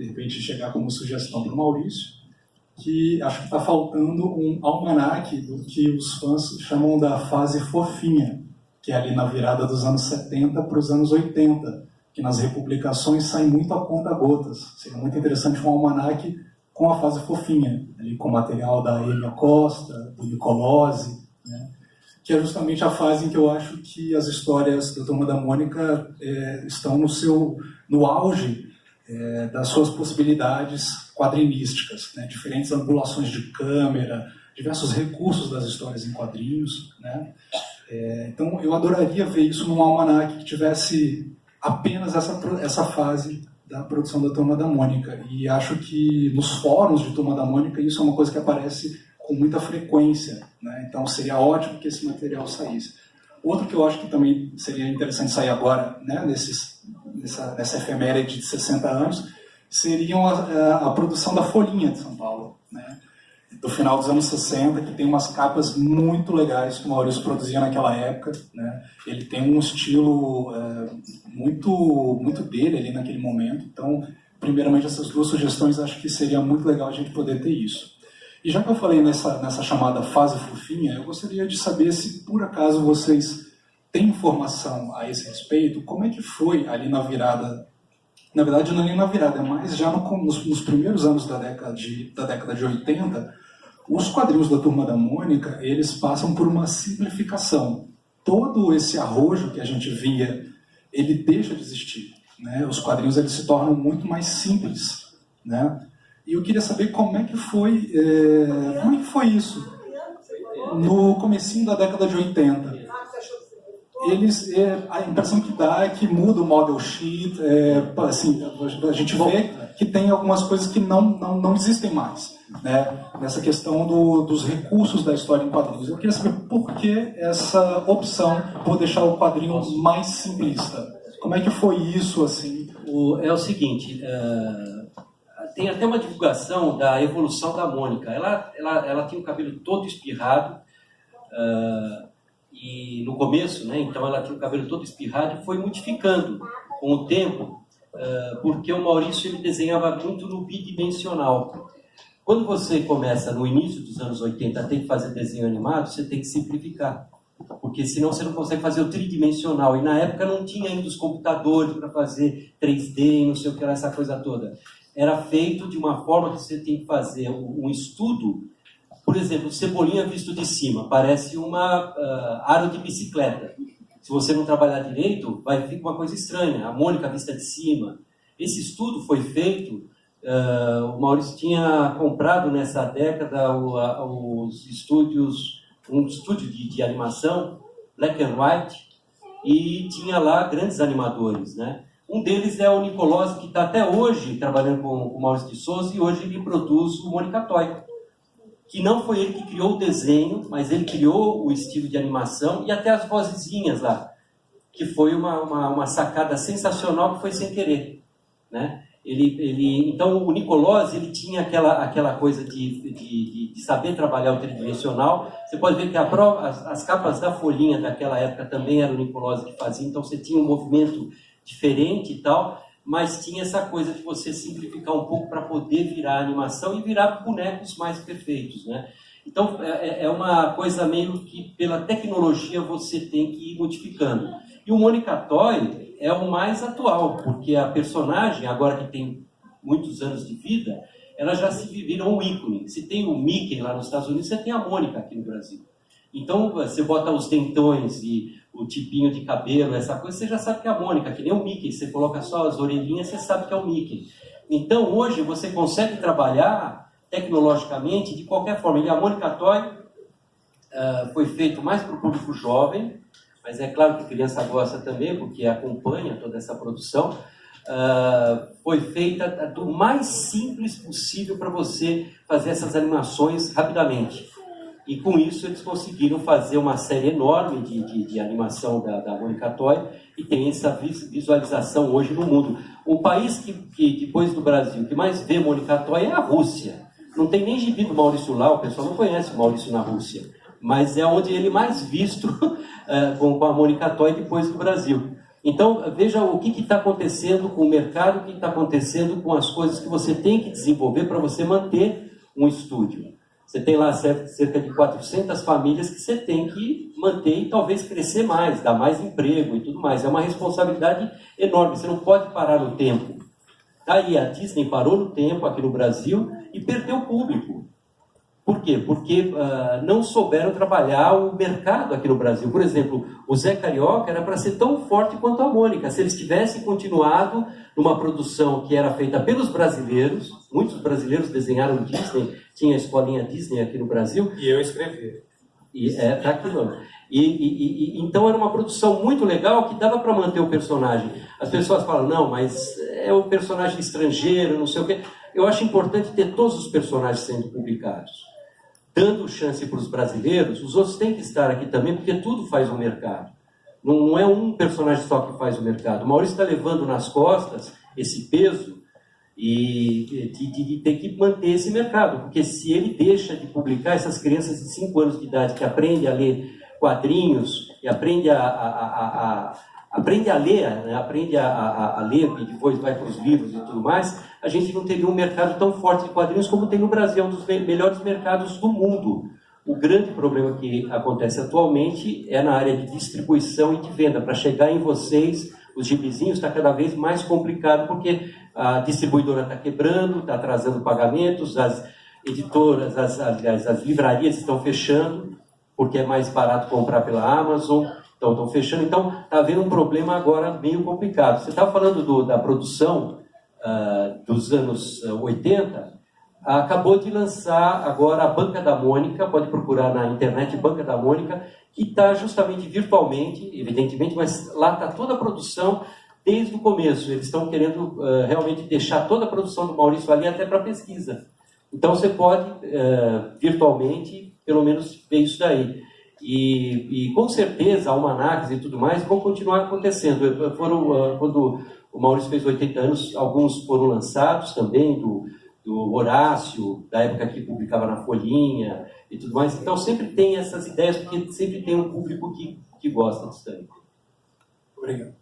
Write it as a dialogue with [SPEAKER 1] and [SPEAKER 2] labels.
[SPEAKER 1] de repente chegar como sugestão para o Maurício, que acho que está faltando um almanaque do que os fãs chamam da fase fofinha, que é ali na virada dos anos 70 para os anos 80, que nas republicações sai muito a conta-gotas. Seria muito interessante um almanaque com a fase fofinha, ali com o material da Emia Costa, do Nicolosi, né? Que é justamente a fase em que eu acho que as histórias da Turma da Mônica estão no auge das suas possibilidades quadrinísticas, né? Diferentes angulações de câmera, diversos recursos das histórias em quadrinhos, né? Então eu adoraria ver isso num almanaque que tivesse apenas essa fase da produção da Turma da Mônica, e acho que nos fóruns de Turma da Mônica isso é uma coisa que aparece com muita frequência, né? Então seria ótimo que esse material saísse. Outro que eu acho que também seria interessante sair agora, né, nessa efeméride de 60 anos, seria a produção da Folhinha de São Paulo, né, do final dos anos 60, que tem umas capas muito legais que o Maurício produzia naquela época, né? Ele tem um estilo muito dele ali naquele momento. Então, primeiramente, essas duas sugestões, acho que seria muito legal a gente poder ter isso. E já que eu falei nessa chamada fase fofinha, eu gostaria de saber se, por acaso, vocês têm informação a esse respeito, como é que foi ali na virada. Na verdade, não é nem na virada, é mais já nos primeiros anos da década de 80, os quadrinhos da Turma da Mônica, eles passam por uma simplificação. Todo esse arrojo que a gente via, ele deixa de existir, né? Os quadrinhos eles se tornam muito mais simples, né? E eu queria saber como é que foi isso no comecinho da década de 80. A impressão que dá é que muda o model sheet, assim, a gente vê que tem algumas coisas que não existem mais, né? Nessa questão dos recursos da história em quadrinhos. Eu queria saber por que essa opção por deixar o quadrinho mais simplista. Como é que foi isso, assim?
[SPEAKER 2] É o seguinte, tem até uma divulgação da evolução da Mônica. Ela tinha o cabelo todo espirrado, e no começo, né, então ela tinha o cabelo todo espirrado e foi modificando com o tempo, porque o Maurício ele desenhava muito no bidimensional. Quando você começa no início dos anos 80 a ter que fazer desenho animado, você tem que simplificar, porque senão você não consegue fazer o tridimensional, e na época não tinha ainda os computadores para fazer 3D e não sei o que era, essa coisa toda. Era feito de uma forma que você tem que fazer um estudo. Por exemplo, Cebolinha visto de cima, parece uma aro de bicicleta. Se você não trabalhar direito, vai ficar uma coisa estranha. A Mônica vista de cima. Esse estudo foi feito, o Maurício tinha comprado nessa década um estúdio de animação, Black and White, e tinha lá grandes animadores, né? Um deles é o Nicolosi, que está até hoje trabalhando com o Maurício de Souza, e hoje ele produz o Mônica Toy, que não foi ele que criou o desenho, mas ele criou o estilo de animação e até as vozezinhas lá, que foi uma sacada sensacional que foi sem querer, né? Então o Nicolosi ele tinha aquela coisa de saber trabalhar o tridimensional. Você pode ver que as capas da Folhinha daquela época também era o Nicolosi que fazia, então você tinha um movimento diferente e tal, mas tinha essa coisa de você simplificar um pouco para poder virar animação e virar bonecos mais perfeitos, né? Então é uma coisa meio que pela tecnologia você tem que ir modificando. E o Mônica Toy é o mais atual, porque a personagem, agora que tem muitos anos de vida, ela já se virou um ícone. Se tem o Mickey lá nos Estados Unidos, você tem a Mônica aqui no Brasil. Então você bota os dentões e o tipinho de cabelo, essa coisa, você já sabe que é a Mônica, que nem o Mickey. Você coloca só as orelhinhas, você sabe que é o Mickey. Então hoje você consegue trabalhar tecnologicamente de qualquer forma. E a Mônica Toy foi feito mais para o público jovem, mas é claro que a criança gosta também, porque acompanha toda essa produção. Foi feita do mais simples possível para você fazer essas animações rapidamente. E com isso eles conseguiram fazer uma série enorme de animação da Mônica Toy, e tem essa visualização hoje no mundo. O país que depois do Brasil, que mais vê Mônica Toy é a Rússia. Não tem nem gibi do Maurício lá, o pessoal não conhece o Maurício na Rússia. Mas é onde ele mais visto com a Mônica Toy depois do Brasil. Então, veja o que está acontecendo com o mercado, o que está acontecendo com as coisas que você tem que desenvolver para você manter um estúdio. Você tem lá cerca de 400 famílias que você tem que manter e talvez crescer mais, dar mais emprego e tudo mais. É uma responsabilidade enorme, você não pode parar no tempo. Daí a Disney parou no tempo aqui no Brasil e perdeu o público. Por quê? Porque não souberam trabalhar o mercado aqui no Brasil. Por exemplo, o Zé Carioca era para ser tão forte quanto a Mônica. Se eles tivessem continuado numa produção que era feita pelos brasileiros, muitos brasileiros desenharam Disney, tinha a escolinha Disney aqui no Brasil.
[SPEAKER 3] E eu escrevi.
[SPEAKER 2] Tá aqui, não. Então era uma produção muito legal que dava para manter o personagem. As pessoas falam, não, mas é um personagem estrangeiro, não sei o quê. Eu acho importante ter todos os personagens sendo publicados. Dando chance para os brasileiros, os outros têm que estar aqui também, porque tudo faz o mercado. Não é um personagem só que faz o mercado. O Maurício está levando nas costas esse peso de ter que manter esse mercado, porque se ele deixa de publicar essas crianças de 5 anos de idade que aprendem a ler quadrinhos e aprende a ler, né? Aprende a ler e depois vai para os livros e tudo mais, a gente não teria um mercado tão forte de quadrinhos como tem no Brasil, é um dos melhores mercados do mundo. O grande problema que acontece atualmente é na área de distribuição e de venda. Para chegar em vocês, os gibizinhos, está cada vez mais complicado, porque a distribuidora está quebrando, está atrasando pagamentos, as editoras, as livrarias estão fechando, porque é mais barato comprar pela Amazon. Então, estão fechando. Então, está havendo um problema agora meio complicado. Você estava falando da produção dos anos 80, acabou de lançar agora a Banca da Mônica, pode procurar na internet Banca da Mônica, que está justamente virtualmente, evidentemente, mas lá está toda a produção desde o começo. Eles estão querendo realmente deixar toda a produção do Maurício ali até para pesquisa. Então, você pode, virtualmente, pelo menos ver isso daí. E com certeza, almanacs e tudo mais vão continuar acontecendo. Quando o Maurício fez 80 anos, alguns foram lançados também, do Horácio, da época que publicava na Folhinha e tudo mais. Então sempre tem essas ideias, porque sempre tem um público que gosta disso daí.
[SPEAKER 1] Obrigado.